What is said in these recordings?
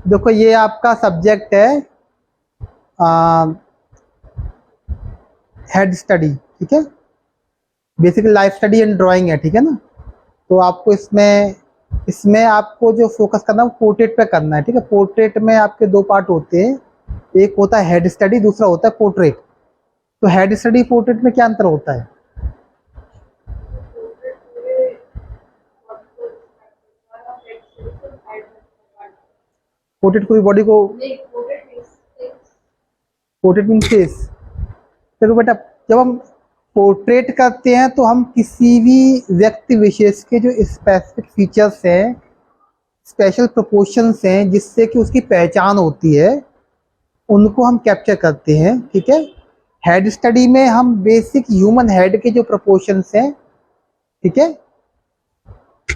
देखो ये आपका सब्जेक्ट है हेड स्टडी, ठीक है। Basically life study and drawing है, ठीक है ना। तो आपको इसमें इसमें आपको जो फोकस करना है वो पोर्ट्रेट पे करना है, ठीक है। पोर्ट्रेट में आपके दो पार्ट होते हैं, एक होता है हेड स्टडी, दूसरा होता है पोर्ट्रेट। तो हेड स्टडी पोर्ट्रेट में क्या अंतर होता है? पोर्ट्रेट पूरी बॉडी को, पोर्ट्रेट मीन फेस। देखो बेटा, जब हम पोर्ट्रेट करते हैं तो हम किसी भी व्यक्ति विशेष के जो स्पेसिफिक फीचर्स हैं, स्पेशल प्रोपोर्शंस हैं, जिससे कि उसकी पहचान होती है, उनको हम कैप्चर करते हैं, ठीक है। हेड स्टडी में हम बेसिक ह्यूमन हेड के जो प्रोपोर्शंस हैं, ठीक है,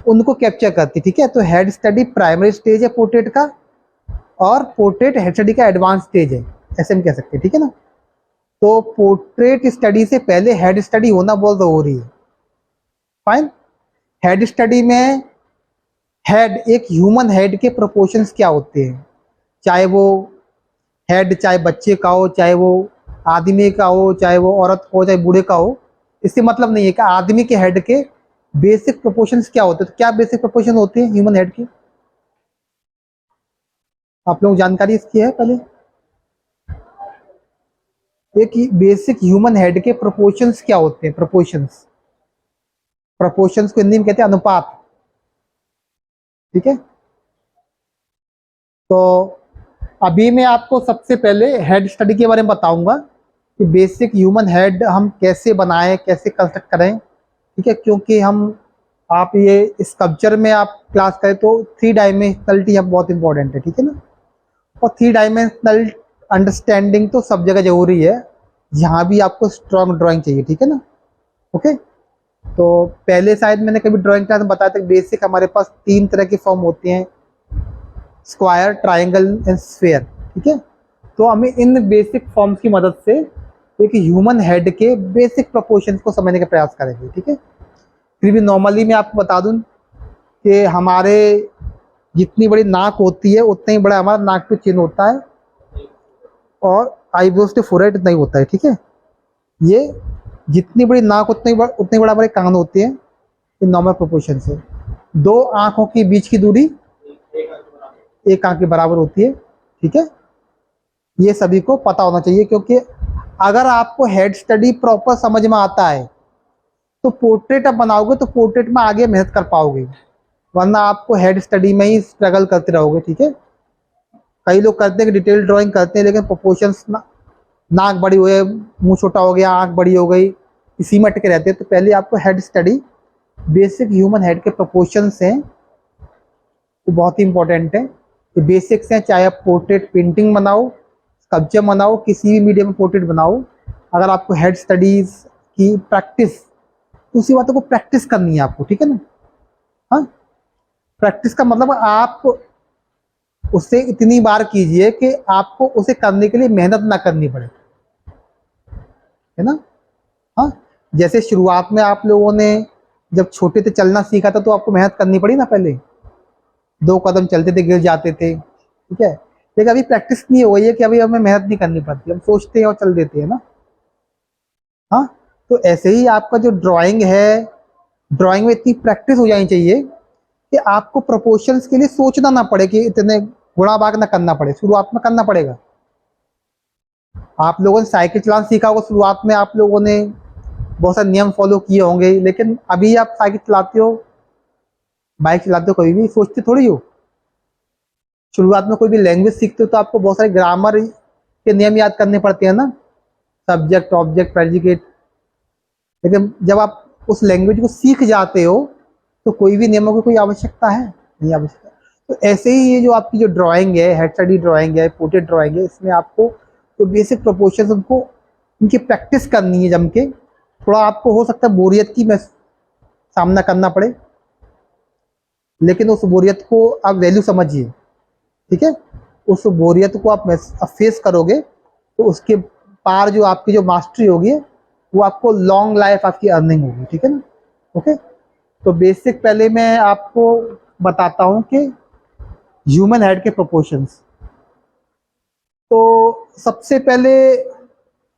उनको कैप्चर करते हैं, ठीक है। तो हेड स्टडी प्राइमरी स्टेज है पोर्ट्रेट का, और पोर्ट्रेट हेड स्टडी का एडवांस स्टेज है, ऐसे हम कह सकते हैं, ठीक है ना। तो पोर्ट्रेट स्टडी से पहले हेड स्टडी होना बहुत जरूरी है। फाइन। हेड स्टडी में हेड, एक ह्यूमन हेड के प्रोपोर्शंस क्या होते हैं, चाहे वो हेड चाहे बच्चे का हो, चाहे वो आदमी का हो, चाहे वो औरत हो, चाहे बूढ़े का हो, इससे मतलब नहीं है कि आदमी के हेड के बेसिक प्रोपोर्शंस क्या होते हैं। तो क्या बेसिक प्रोपोर्शन होते हैं ह्यूमन हेड की? आप लोगों को जानकारी इसकी है पहले? एक बेसिक ह्यूमन हेड के प्रोपोर्शंस क्या होते हैं? प्रोपोर्शंस, प्रोपोर्शंस को हिंदी में कहते हैं अनुपात, ठीक है। तो अभी मैं आपको सबसे पहले हेड स्टडी के बारे में बताऊंगा कि बेसिक ह्यूमन हेड हम कैसे बनाएं, कैसे कंस्ट्रक्ट करें, ठीक है। क्योंकि हम, आप ये स्कल्पचर में आप क्लास करें तो 3 डायमेंशनलिटी अब बहुत इंपॉर्टेंट है, ठीक है ना। और 3 डायमेंशनल अंडरस्टैंडिंग तो सब जगह जरूरी है, जहाँ भी आपको स्ट्रॉन्ग ड्राइंग चाहिए, ठीक है ना। ओके। तो पहले शायद मैंने कभी ड्राइंग क्लास में बताया था, बेसिक हमारे पास 3 तरह के फॉर्म होते हैं, स्क्वायर, ट्राइंगल एंड स्फेयर, ठीक है। तो हमें इन बेसिक फॉर्म्स की मदद से एक ह्यूमन हेड के बेसिक प्रोपोर्शंस को समझने का प्रयास करेंगे, ठीक है। फिर भी नॉर्मली मैं आपको बता दूं कि हमारे जितनी बड़ी नाक होती है उतना ही बड़ा हमारा नाक पे चिन्ह होता है, और आईब्रोज टू फोरहेड इतना ही होता है, ठीक है। ये जितनी बड़ी नाक उतनी बड़ा हमारे कान होते हैं, ये नॉर्मल प्रोपोर्शन से। 2 आंखों के बीच की दूरी 1 आंख के बराबर होती है, ठीक है। ये सभी को पता होना चाहिए, क्योंकि अगर आपको हेड स्टडी प्रॉपर समझ में आता है तो पोर्ट्रेट आप बनाओगे तो पोर्ट्रेट में आगे मेहनत कर पाओगे, वरना आपको हेड स्टडी में ही स्ट्रगल करते रहोगे, ठीक है। कई लोग करते हैं कि डिटेल ड्राइंग करते हैं, लेकिन प्रोपोर्शंस नाक बड़ी हो गई, मुंह छोटा हो गया, आंख बड़ी हो गई, इसी में अटके रहते हैं। तो पहले आपको head study, basic human head के प्रोपोर्शंस हैं, तो बहुत ही इंपॉर्टेंट है। तो बेसिक्स हैं, चाहे आप पोर्ट्रेट पेंटिंग बनाओ, स्कल्पचर बनाओ, किसी भी मीडियम में पोर्ट्रेट बनाओ, अगर आपको हेड स्टडीज की प्रैक्टिस, उसी बातों को प्रैक्टिस करनी है आपको, ठीक है ना। हाँ, प्रैक्टिस का मतलब आप उससे इतनी बार कीजिए कि आपको उसे करने के लिए मेहनत ना करनी पड़े, है ना। हाँ, जैसे शुरुआत में आप लोगों ने जब छोटे थे चलना सीखा था तो आपको मेहनत करनी पड़ी ना, पहले 2 कदम चलते थे, गिर जाते थे, ठीक है। लेकिन अभी प्रैक्टिस नहीं हो गई है कि अभी हमें मेहनत नहीं करनी पड़ती, हम सोचते हैं और चल देते हैं ना। हाँ, तो ऐसे ही आपका जो ड्राइंग है, ड्राइंग में इतनी प्रैक्टिस हो जानी चाहिए कि आपको प्रोपोर्शंस के लिए सोचना ना पड़े, कि इतने गुणा भाग ना करना पड़े, शुरुआत में करना पड़ेगा। आप लोगों ने साइकिल चलाना सीखा होगा, शुरुआत में आप लोगों ने बहुत सारे नियम फॉलो किए होंगे, लेकिन अभी आप साइकिल चलाते हो, बाइक चलाते हो, कभी भी सोचते थोड़ी हो। शुरुआत में कोई भी लैंग्वेज सीखते हो तो आपको बहुत सारे ग्रामर के नियम याद करने पड़ते हैं ना, सब्जेक्ट, ऑब्जेक्ट, प्रेडिकेट। लेकिन जब आप उस लैंग्वेज को सीख जाते हो तो कोई भी नियमों की कोई आवश्यकता है नहीं, आवश्यकता। तो ऐसे ही ये जो आपकी जो ड्राइंग है, हेड स्टडी ड्राइंग है, पोर्ट्रेट ड्राइंग है, इसमें आपको तो बेसिक प्रोपोर्शंस उनको, उनकी प्रैक्टिस करनी है जम के। थोड़ा आपको हो सकता है बोरियत की सामना करना पड़े, लेकिन उस बोरियत को आप वैल्यू समझिए, ठीक है। उस बोरियत को आप फेस करोगे तो उसके पार जो आपकी जो मास्टरी होगी वो आपको लॉन्ग लाइफ आपकी अर्निंग होगी, ठीक है ना। ओके। तो बेसिक पहले मैं आपको बताता हूँ कि ह्यूमन हेड के प्रोपोर्शंस। तो सबसे पहले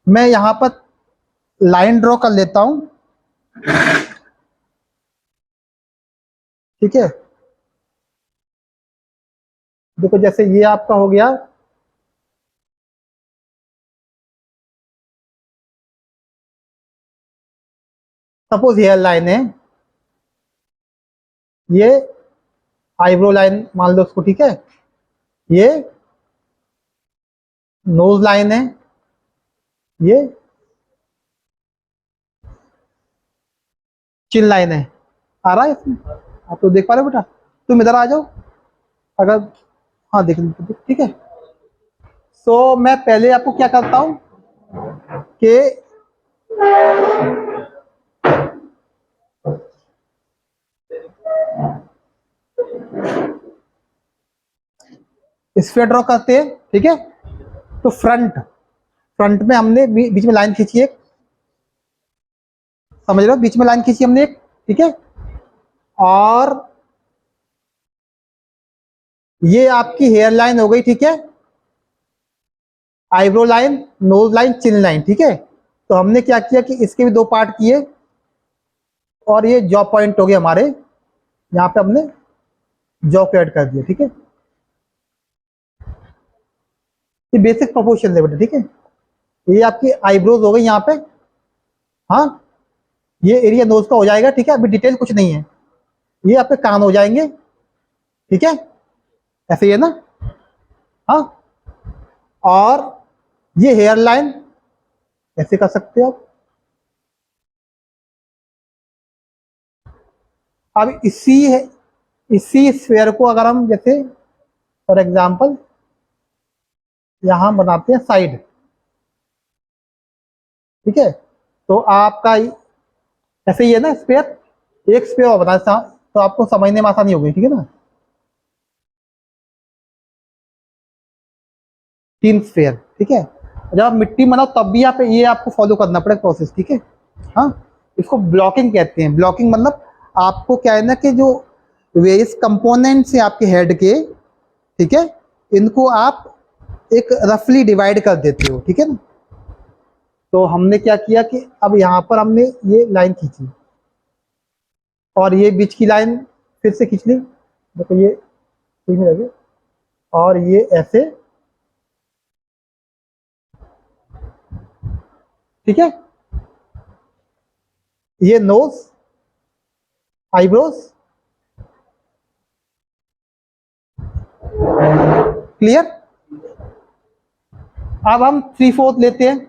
मैं यहाँ पर लाइन ड्रॉ कर लेता हूं, ठीक है। देखो जैसे ये आपका हो गया, सपोज हेयर लाइन है, ये आईब्रो लाइन मान लो उसको, ठीक है। ये नोज लाइन है, ये चिन लाइन है। आ रहा है इसमें, आप तो देख पा रहे हो बेटा, तुम इधर आ जाओ अगर, हाँ देख लीजिए, ठीक है। सो मैं पहले आपको क्या करता हूं कि स्फीयर ड्रॉ करते हैं, ठीक है। तो फ्रंट में हमने बीच में लाइन खींची एक, समझ रहे हो, बीच में लाइन खींची हमने एक, ठीक है। और ये आपकी हेयर लाइन हो गई, ठीक है। आईब्रो लाइन, नोज लाइन, चिन लाइन, ठीक है। तो हमने क्या किया कि इसके भी दो पार्ट किए, और ये जॉ पॉइंट हो गए हमारे, यहाँ पे हमने जॉ को ऐड कर दिया, ठीक है। ये बेसिक प्रोपोर्शन है बेटा, ठीक है। ये आपकी आईब्रोज हो गई यहाँ पे, हाँ। ये एरिया नोज का हो जाएगा, ठीक है। अभी डिटेल कुछ नहीं है, ये आपके कान हो जाएंगे, ठीक है। ऐसे ही है ना, हाँ। और ये हेयर लाइन ऐसे कर सकते हो आप। अब इसी स्फीयर को अगर हम जैसे फॉर एग्जांपल यहां बनाते हैं साइड, ठीक है। तो आपका ऐसे ही है ना स्फीयर, एक स्फीयर और बना तो आपको समझने में आसानी होगी, ठीक है ना। 3 स्फीयर, ठीक है। जब आप मिट्टी बनाओ तब भी आप ये आपको फॉलो करना पड़ेगा प्रोसेस, ठीक है। हाँ, इसको ब्लॉकिंग कहते हैं। ब्लॉकिंग मतलब आपको क्या है ना कि जो वेरियस कंपोनेंट्स हैं आपके हेड के, ठीक है, इनको आप एक रफली डिवाइड कर देते हो, ठीक है ना। तो हमने क्या किया कि अब यहाँ पर हमने ये लाइन खींची, और ये बीच की लाइन फिर से खींच ली, देखो ये ठीक में लगे, और ये ऐसे, ठीक है। ये नोज, आईब्रोज, क्लियर। अब हम 3/4 लेते हैं,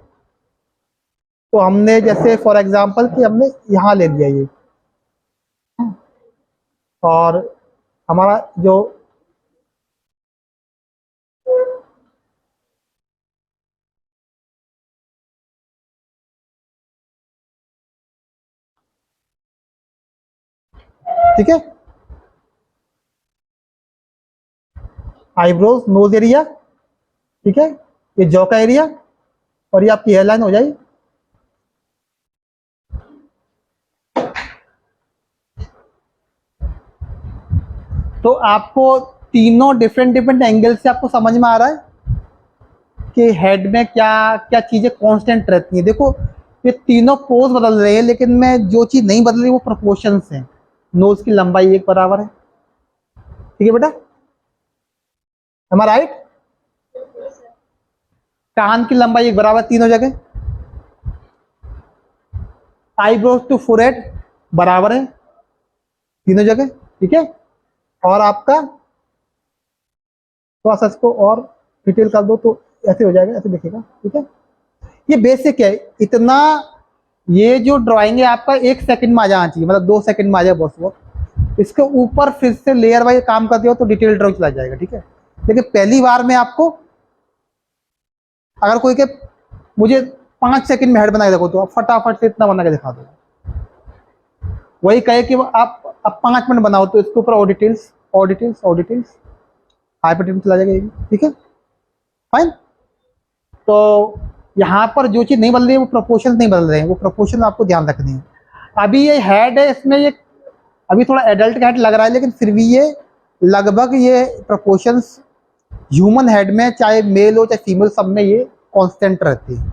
तो हमने जैसे फॉर एग्जांपल कि हमने यहां ले लिया ये, और हमारा जो ठीक है, आईब्रोज, नोज एरिया, ठीक है, ये जॉ का एरिया, और ये आपकी हेयरलाइन हो जाएगी। तो आपको तीनों डिफरेंट एंगल से आपको समझ में आ रहा है कि हेड में क्या क्या चीजें कांस्टेंट रहती हैं। देखो ये तीनों पोज बदल रहे हैं, लेकिन मैं जो चीज नहीं बदल रही वो प्रोपोर्शंस हैं। नोज की लंबाई एक बराबर है, ठीक है बेटा, am I राइट। कान की लंबाई एक बराबर तीनों जगह, आईब्रोज टू फोरहेड बराबर है तीनों जगह, ठीक है। और आपका थोड़ा सा इसको और डिटेल कर दो तो ऐसे हो जाएगा, ऐसे दिखेगा, ठीक है। ये बेसिक है इतना। ये जो ड्राइंग है आपका 1 सेकंड में आ जाना चाहिए, मतलब 2 सेकंड में आ जाए बस वो। इसके ऊपर फिर से लेयर वाइज काम करते हो तो डिटेल ड्राइंग चला जाएगा, ठीक है। लेकिन पहली बार में आपको अगर कोई के मुझे 5 सेकंड में हेड बना के देखो, तो आप फटाफट से इतना बना के दिखा दो। वही कहे कि आप अब 5 मिनट बनाओ, तो इसके ऊपर और डिटेल्स हाइपर टेंस चला जाएगा, ठीक है, फाइन। तो यहाँ पर जो चीज नहीं बदल रही है वो प्रोपोर्शन नहीं बदल रहे हैं, वो प्रोपोर्शन आपको ध्यान रखनी है। अभी ये हेड है, इसमें ये अभी थोड़ा एडल्ट का हेड लग रहा है, लेकिन फिर भी ये लगभग ये प्रोपोर्शंस ह्यूमन हेड में चाहे मेल हो चाहे फीमेल, सब में ये कांस्टेंट रहते हैं,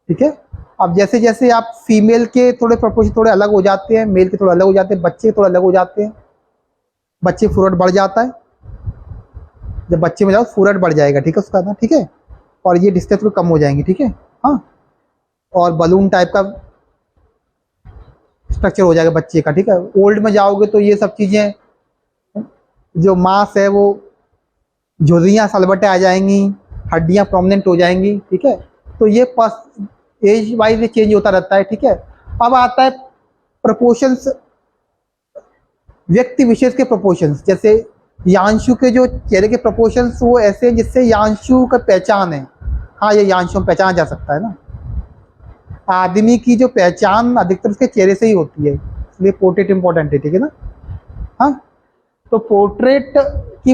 ठीक है। अब जैसे जैसे आप फीमेल के थोड़े प्रोपोर्शन थोड़े अलग हो जाते हैं, मेल के थोड़े अलग हो जाते हैं, बच्चे थोड़े अलग हो जाते हैं, बच्चे फोरहेड बढ़ जाता है, जब बच्चे में जाओ फोरहेड बढ़ जाएगा, ठीक है उसका ना, ठीक है। और ये डिस्टेंस थोड़ी कम हो जाएंगी, ठीक है। हाँ, और बलून टाइप का स्ट्रक्चर हो जाएगा बच्चे का, ठीक है। ओल्ड में जाओगे तो ये सब चीज़ें, जो मांस है वो झुर्रियाँ सलबटें आ जाएंगी, हड्डियाँ प्रोमिनेंट हो जाएंगी, ठीक है। तो ये एज वाइज चेंज होता रहता है, ठीक है। अब आता है प्रोपोर्शंस, व्यक्ति विशेष के प्रोपोर्शंस। जैसे यांशु के जो चेहरे के प्रोपोर्शंस वो ऐसे हैं जिससे यांशु का पहचान है, हाँ ये यांशु में पहचाना जा सकता है ना। आदमी की जो पहचान अधिकतर उसके चेहरे से ही होती है, इसलिए पोर्ट्रेट इंपॉर्टेंट है, ठीक है ना। हाँ, तो पोर्ट्रेट की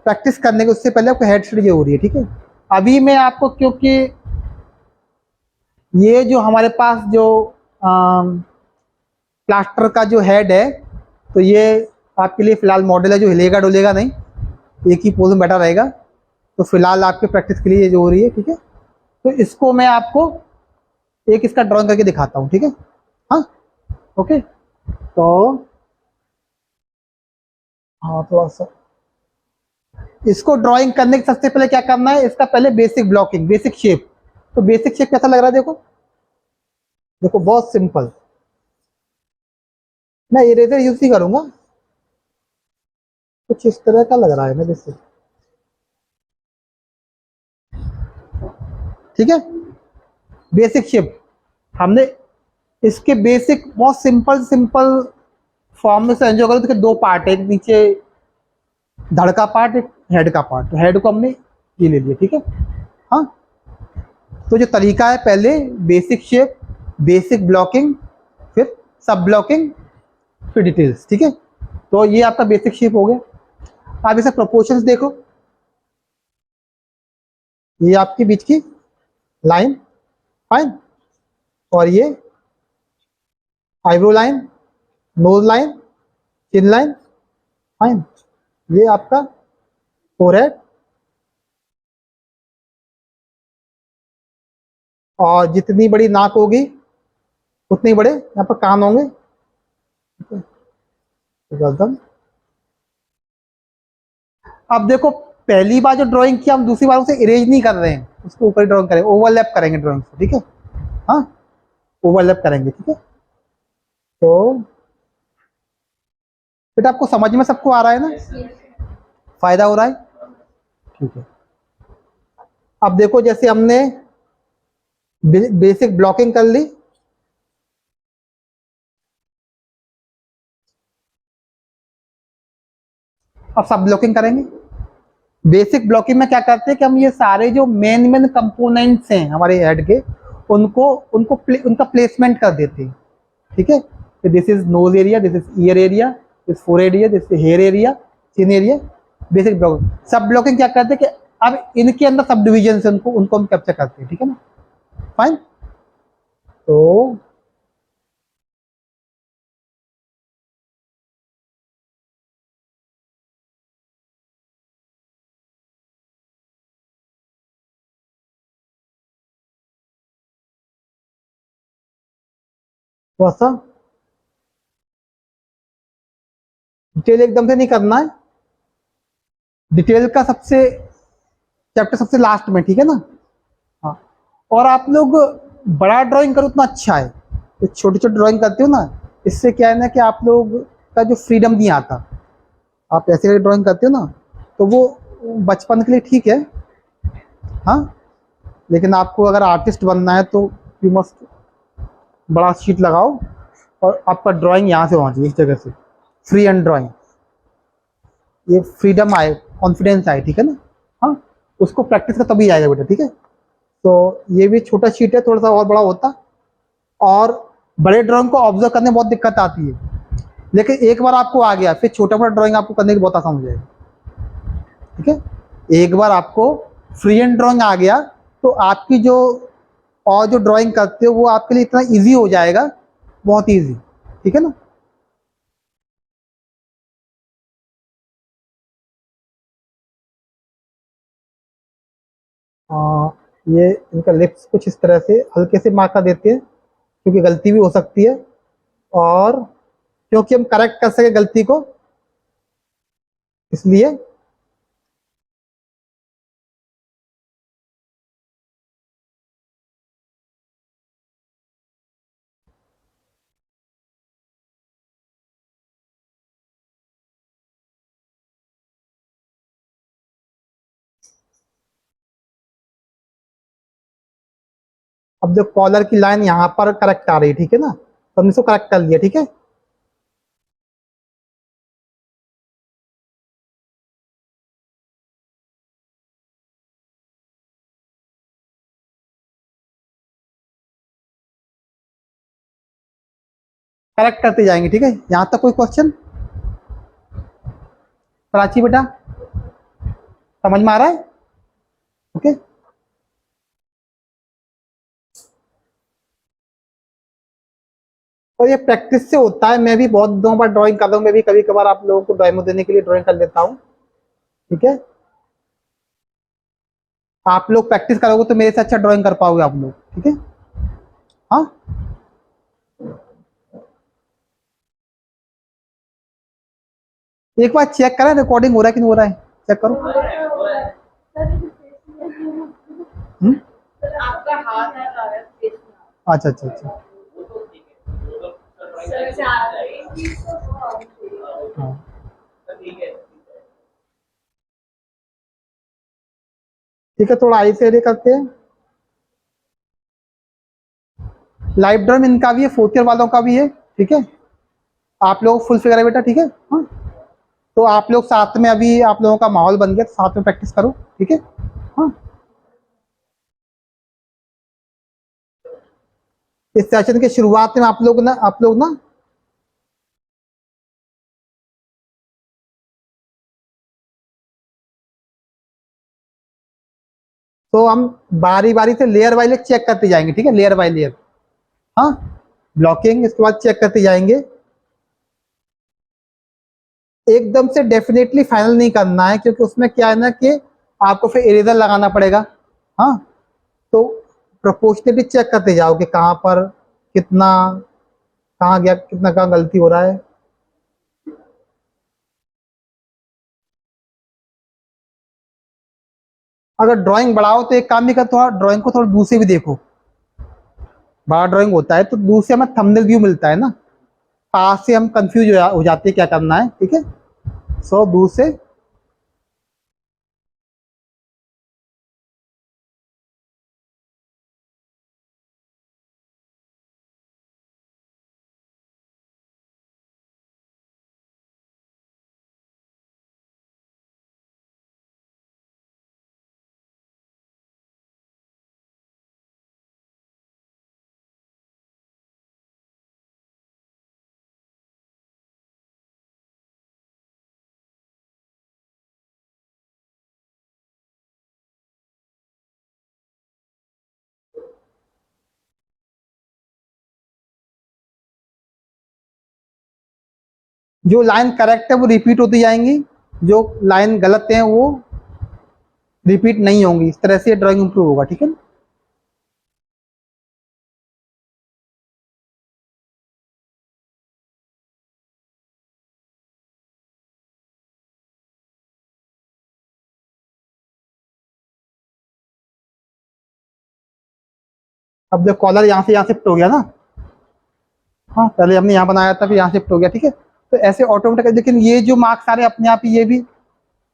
प्रैक्टिस करने के उससे पहले आपको हेड स्टडी जरूरी है, ठीक है। अभी मैं आपको, क्योंकि ये जो हमारे पास जो प्लास्टर का जो हेड है, तो ये आपके लिए फिलहाल मॉडल है, जो हिलेगा डुलेगा नहीं, एक ही पोज में बैठा रहेगा। तो फिलहाल आपके प्रैक्टिस के लिए ये जो हो रही है, ठीक है। तो इसको मैं आपको एक इसका ड्राइंग करके दिखाता हूँ, ठीक है। हाँ, ओके। तो हाँ, थोड़ा सा इसको ड्राइंग करने के सबसे पहले क्या करना है, इसका पहले बेसिक ब्लॉकिंग, बेसिक शेप। तो बेसिक शेप कैसा लग रहा है, देखो देखो, बहुत सिंपल। मैं इरेजर यूज ही करूंगा, कुछ इस तरह का लग रहा है ना बेसिक, ठीक है। बेसिक शेप हमने इसके बेसिक बहुत सिंपल सिंपल फॉर्म में से एंजॉय करो। देखिए दो पार्ट है, एक नीचे धड़ का पार्ट, एक हेड का पार्ट। हेड को हमने ये ले लिया, ठीक है। हाँ, तो जो तरीका है, पहले बेसिक शेप, बेसिक ब्लॉकिंग, फिर सब ब्लॉकिंग, फिर डिटेल्स, ठीक है। तो ये आपका बेसिक शेप हो गया। आप इसे प्रोपोर्शंस देखो, ये आपके बीच की लाइन, फाइन, और ये आईब्रो लाइन, नोज लाइन, चिन लाइन, फाइन। ये आपका फोरहेड, और जितनी बड़ी नाक होगी उतने बड़े यहाँ पर कान होंगे, गर्दन। अब देखो, पहली बार जो ड्राइंग किया, हम दूसरी बार उसे इरेज नहीं कर रहे हैं, उसके ऊपर ड्राइंग करेंगे, ओवरलैप करेंगे ड्राइंग से, ठीक है। हाँ, ओवरलैप करेंगे, ठीक है। तो बेटा आपको समझ में सबको आ रहा है ना, फायदा हो रहा है, ठीक है। अब देखो, जैसे हमने बेसिक ब्लॉकिंग कर ली, अब सब ब्लॉकिंग करेंगे। बेसिक ब्लॉकिंग में क्या करते हैं कि हम ये सारे जो मेन मेन कंपोनेंट्स हैं हमारे हेड के, उनको उनका प्लेसमेंट कर देते हैं, ठीक है। This is nose area, this is ear area, this fore area, this hair area, chin area. Basic blocking. सब ब्लॉकिंग क्या करते हैं कि अब इनके अंदर सब डिविजन है, उनको हम कैप्चर करते हैं, ठीक है ना, फाइन। तो थोड़ा सा डिटेल एकदम से नहीं करना है, डिटेल का सबसे चैप्टर सबसे लास्ट में, ठीक है ना। हाँ, और आप लोग बड़ा ड्राइंग करो उतना अच्छा है, तो छोटी छोटी ड्राइंग करते हो ना, इससे क्या है ना कि आप लोग का जो फ्रीडम नहीं आता। आप ऐसे ड्राइंग करते हो ना, तो वो बचपन के लिए ठीक है, हाँ, लेकिन आपको अगर आर्टिस्ट बनना है तो यू मस्ट बड़ा शीट लगाओ, और आपका ड्राइंग यहाँ से होना चाहिए, इस जगह से, फ्री एंड ड्राइंग, ये फ्रीडम आए, कॉन्फिडेंस आए, ठीक है ना। हाँ, उसको प्रैक्टिस का तभी आएगा बेटा, ठीक है। तो ये भी छोटा शीट है, थोड़ा सा और बड़ा होता, और बड़े ड्राइंग को ऑब्जर्व करने में बहुत दिक्कत आती है, लेकिन एक बार आपको आ गया, फिर छोटा बड़ा ड्राइंग आपको करने की बहुत आसान हो जाएगा, ठीक है। एक बार आपको फ्री एंड ड्राइंग आ गया, तो आपकी जो और जो ड्राइंग करते हो वो आपके लिए इतना इजी हो जाएगा, बहुत इजी, ठीक है ना। ये इनका लिप्स कुछ इस तरह से हल्के से मार्क कर देते हैं, क्योंकि गलती भी हो सकती है, और क्योंकि हम करेक्ट कर सके गलती को, इसलिए। अब जो कॉलर की लाइन यहाँ पर करेक्ट आ रही है, ठीक है ना, तो हमने इसको करेक्ट कर लिया, ठीक है। करेक्ट करते जाएंगे, ठीक है। यहाँ तक कोई क्वेश्चन? प्राची बेटा, समझ में आ रहा है? ओके। और ये प्रैक्टिस से होता है, मैं भी बहुत दिनों बाद ड्राइंग कर रहा हूँ, मैं भी कभी कभार आप लोगों को डेमो देने के लिए ड्राइंग कर लेता हूँ, ठीक है। आप लोग प्रैक्टिस करोगे तो मेरे से अच्छा ड्राइंग कर पाओगे आप लोग, ठीक है। हाँ, एक बार चेक करें रिकॉर्डिंग हो रहा है कि नहीं हो रहा है, चेक करो। हम्म, आपका हाथ आ रहा है। अच्छा अच्छा अच्छा। हाँ, ठीक है, थोड़ा आई से एरिया करते हैं। लाइव ड्राइंग इनका भी है, फोर्थ ईयर वालों का भी है, ठीक है। आप लोग फुल फिगर है बेटा, ठीक है। हाँ, तो आप लोग साथ में, अभी आप लोगों का माहौल बन गया तो साथ में प्रैक्टिस करो, ठीक है। हाँ, इस सेशन के शुरुआत में आप लोग ना तो हम बारी बारी से लेयर बाय लेयर चेक करते जाएंगे, ठीक है, लेयर बाय लेयर। हाँ, ब्लॉकिंग इसके बाद चेक करते जाएंगे। एकदम से डेफिनेटली फाइनल नहीं करना है, क्योंकि उसमें क्या है ना कि आपको फिर इरेजर लगाना पड़ेगा। हाँ, तो प्रोपोर्शनली चेक करते जाओ कि कहाँ पर कितना, कहाँ गया, कितना कहाँ गलती हो रहा है। अगर ड्राइंग बढ़ाओ तो एक काम भी कर, थोड़ा ड्राइंग को थोड़ा दूर से भी देखो। बड़ा ड्राइंग होता है तो दूर से हमें थंबनेल व्यू मिलता है ना, पास से हम कंफ्यूज हो जाते हैं क्या करना है, ठीक है। सो दूर से। जो लाइन करेक्ट है वो रिपीट होती जाएंगी, जो लाइन गलत है वो रिपीट नहीं होंगी। इस तरह से ड्राइंग इंप्रूव होगा, ठीक है। अब जब कॉलर यहाँ से यहाँ शिफ्ट हो गया ना, हाँ, पहले हमने यहाँ बनाया था, फिर यहाँ शिफ्ट हो गया, ठीक है। तो ऐसे ऑटोमेटिक, लेकिन ये जो मार्क्स आ रहे हैं अपने आप ही, ये भी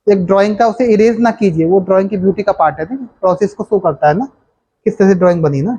एक ड्राइंग का, उसे इरेज ना कीजिए, वो ड्राइंग की ब्यूटी का पार्ट है ना, प्रोसेस को शो करता है ना, किस तरह से ड्राइंग बनी ना।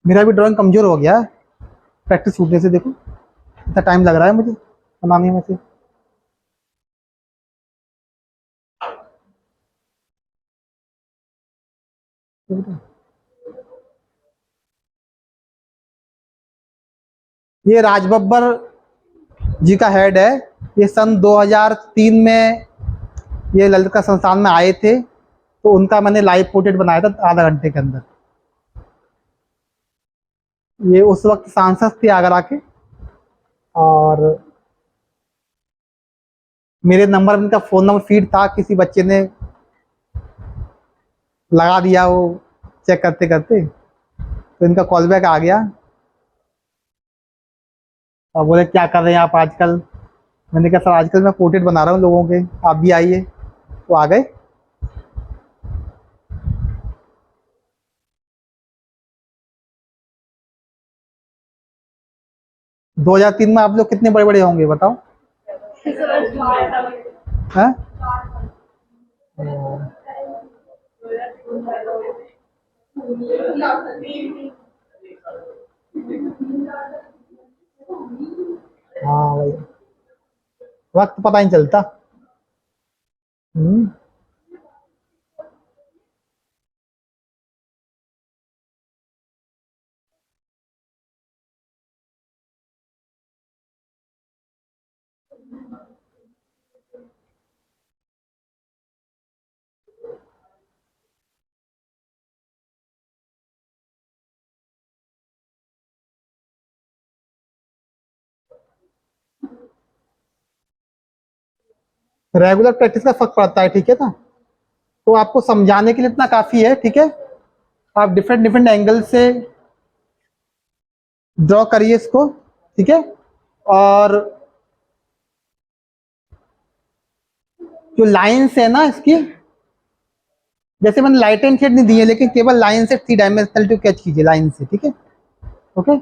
मेरा भी ड्राइंग कमजोर हो गया है प्रैक्टिस छूटने से। देखो इतना टाइम लग रहा है मुझे बनाने में से। ये राज बब्बर जी का हेड है। ये सन 2003 में ये ललित कला संस्थान में आए थे, तो उनका मैंने लाइव पोर्ट्रेट बनाया था आधा घंटे के अंदर। ये उस वक्त सांसद थे आगरा के, और मेरे नंबर में इनका फ़ोन नंबर फीड था, किसी बच्चे ने लगा दिया वो चेक करते करते, तो इनका कॉल बैक आ गया और बोले क्या कर रहे हैं आप आजकल। मैंने कहा सर आजकल मैं पोर्ट्रेट बना रहा हूँ लोगों के, आप भी आइए। तो आ गए। दो हजार तीन में आप लोग कितने बड़े बड़े होंगे बताओ? हैं? हाँ भाई, वक्त पता नहीं चलता। हम्म। रेगुलर प्रैक्टिस का फर्क पड़ता है, ठीक है ना। तो आपको समझाने के लिए इतना काफी है, ठीक है। आप डिफरेंट डिफरेंट एंगल से ड्रॉ करिए इसको, ठीक है। और जो लाइंस है ना इसकी, जैसे मैंने लाइट एंड शेड नहीं दी है, लेकिन केवल लाइन से 3 डायमेंशनल कैच कीजिए लाइन से, ठीक है। ओके।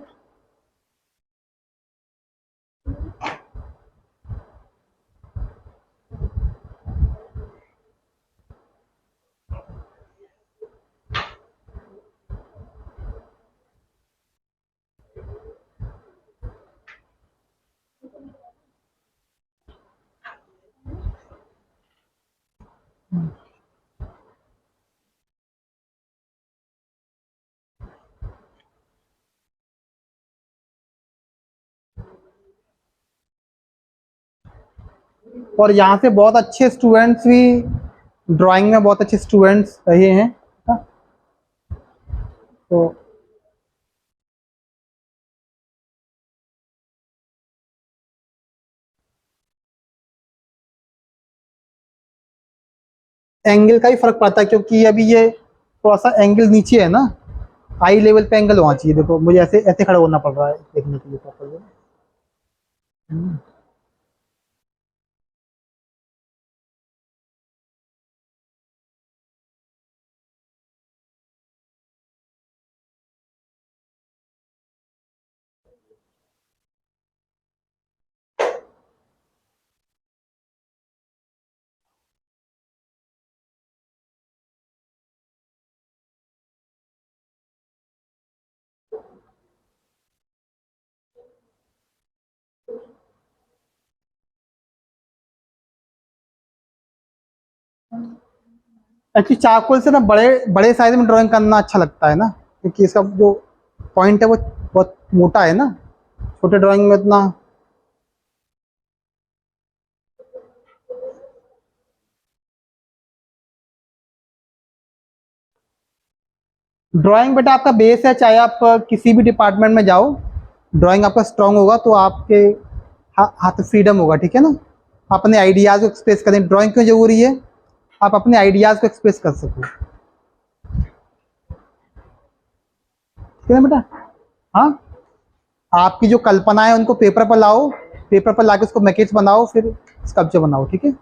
और यहाँ से बहुत अच्छे स्टूडेंट्स भी, ड्राइंग में बहुत अच्छे स्टूडेंट्स रहे हैं, तो एंगल का ही फर्क पड़ता है, क्योंकि अभी ये थोड़ा सा एंगल नीचे है ना, हाई लेवल पे एंगल होना चाहिए। देखो मुझे ऐसे ऐसे खड़ा होना पड़ रहा है देखने के लिए प्रॉपर। एक्चुअली चारकोल से ना बड़े बड़े साइज में ड्राइंग करना अच्छा लगता है ना, क्योंकि इसका जो पॉइंट है वो बहुत मोटा है ना, छोटे ड्राइंग में इतना। ड्राइंग बेटा आपका बेस है, चाहे आप किसी भी डिपार्टमेंट में जाओ, ड्राइंग आपका स्ट्रांग होगा तो आपके हाथ फ्रीडम होगा, ठीक है ना। अपने आइडियाज़ को एक्सप्रेस करें। ड्राइंग क्यों जरूरी है? आप अपने आइडियाज़ को एक्सप्रेस कर सको, ठीक है ना बेटा। हाँ, आपकी जो कल्पना है उनको पेपर पर लाओ, पेपर पर लाके उसको मैकेट्स बनाओ, फिर स्कल्पचर बनाओ, ठीक है।